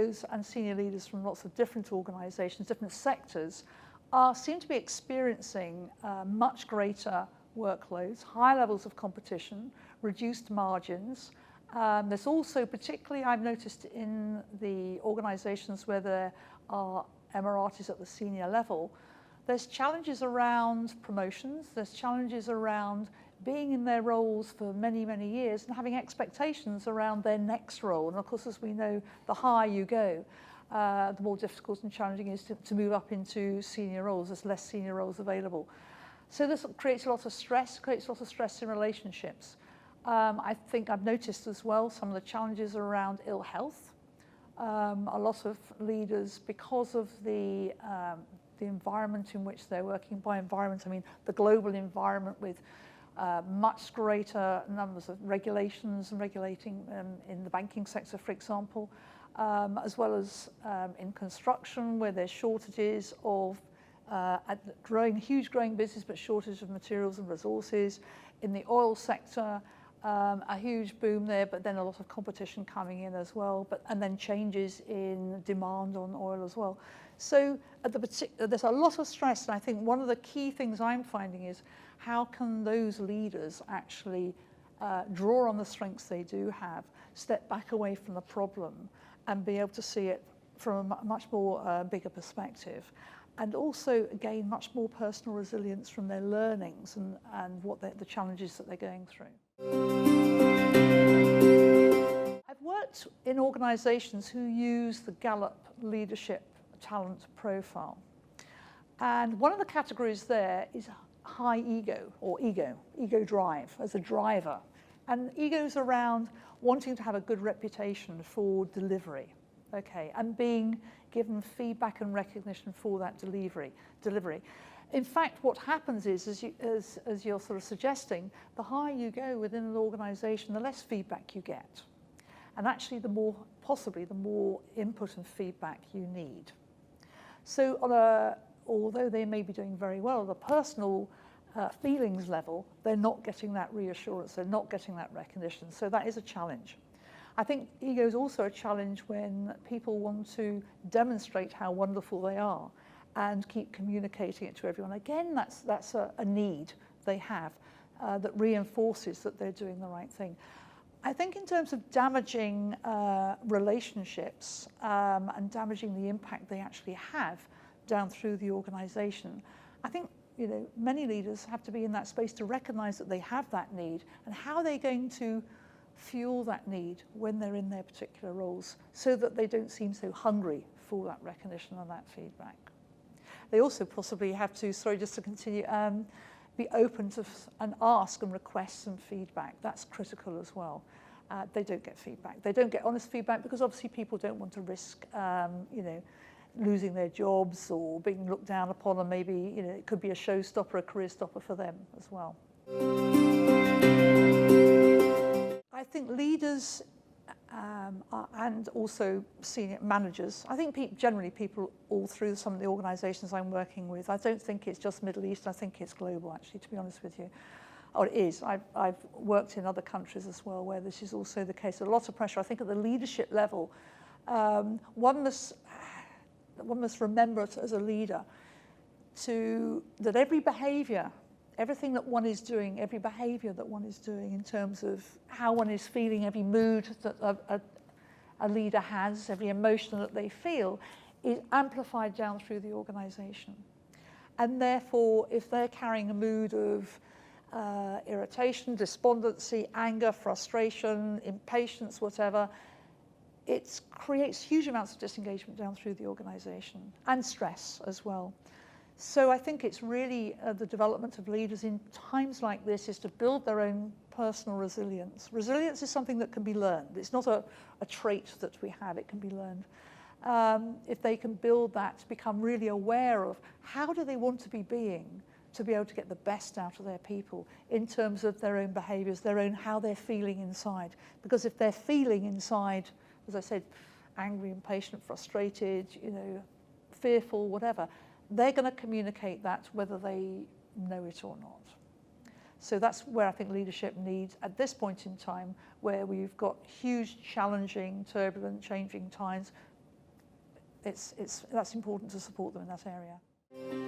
CEOs and senior leaders from lots of different organizations, different sectors, seem to be experiencing much greater workloads, high levels of competition, reduced margins. There's also, particularly I've noticed in the organizations where there are Emiratis at the senior level, there's challenges around promotions, there's challenges around being in their roles for many, many years and having expectations around their next role. And of course, as we know, the higher you go, the more difficult and challenging it is to move up into senior roles. There's less senior roles available. So this creates a lot of stress, in relationships. I think I've noticed as well some of the challenges around ill health. A lot of leaders, because of the environment in which they're working, by environment I mean the global environment with much greater numbers of regulations and regulating in the banking sector, for example, as well as in construction where there's shortages of huge growing business, but shortage of materials and resources. In the oil sector, a huge boom there, but then a lot of competition coming in as well, and then changes in demand on oil as well. So there's a lot of stress, and I think one of the key things I'm finding is how can those leaders actually draw on the strengths they do have, step back away from the problem, and be able to see it from a much more bigger perspective, and also gain much more personal resilience from their learnings and what the challenges that they're going through. I've worked in organisations who use the Gallup Leadership Talent Profile, and one of the categories there is high ego, or ego drive as a driver, and ego's around wanting to have a good reputation for delivery, okay, and being given feedback and recognition for that delivery. In fact, what happens is, as you're sort of suggesting, the higher you go within an organisation, the less feedback you get, and actually possibly the more input and feedback you need. So although they may be doing very well at a personal feelings level, they're not getting that reassurance, they're not getting that recognition, so that is a challenge. I think ego is also a challenge when people want to demonstrate how wonderful they are and keep communicating it to everyone. Again, that's a need they have that reinforces that they're doing the right thing. I think in terms of damaging relationships and damaging the impact they actually have down through the organisation, I think many leaders have to be in that space to recognise that they have that need, and how they're going to fuel that need when they're in their particular roles so that they don't seem so hungry for that recognition and that feedback. They also possibly have to, just to continue, be open to and ask and request some feedback. That's critical as well. They don't get feedback. They don't get honest feedback because obviously people don't want to risk, losing their jobs or being looked down upon, and maybe it could be a showstopper, a career stopper for them as well. I think leaders and also senior managers, I think generally people all through some of the organisations I'm working with, I don't think it's just Middle East, I think it's global actually, to be honest with you. Or it is. I've worked in other countries as well where this is also the case. A lot of pressure. I think at the leadership level, one must remember as a leader that every behaviour, everything that one is doing, every behaviour that one is doing in terms of how one is feeling, every mood that a leader has, every emotion that they feel, is amplified down through the organisation. And therefore, if they're carrying a mood of irritation, despondency, anger, frustration, impatience, whatever, it creates huge amounts of disengagement down through the organisation, and stress as well. So I think it's really the development of leaders in times like this is to build their own personal resilience. Resilience is something that can be learned. It's not a trait that we have, it can be learned. If they can build that, to become really aware of how do they want to be being, to be able to get the best out of their people in terms of their own behaviours, how they're feeling inside. Because if they're feeling inside, as I said, angry, impatient, frustrated, fearful, whatever, they're going to communicate that whether they know it or not. So that's where I think leadership needs, at this point in time, where we've got huge, challenging, turbulent, changing times, that's important to support them in that area.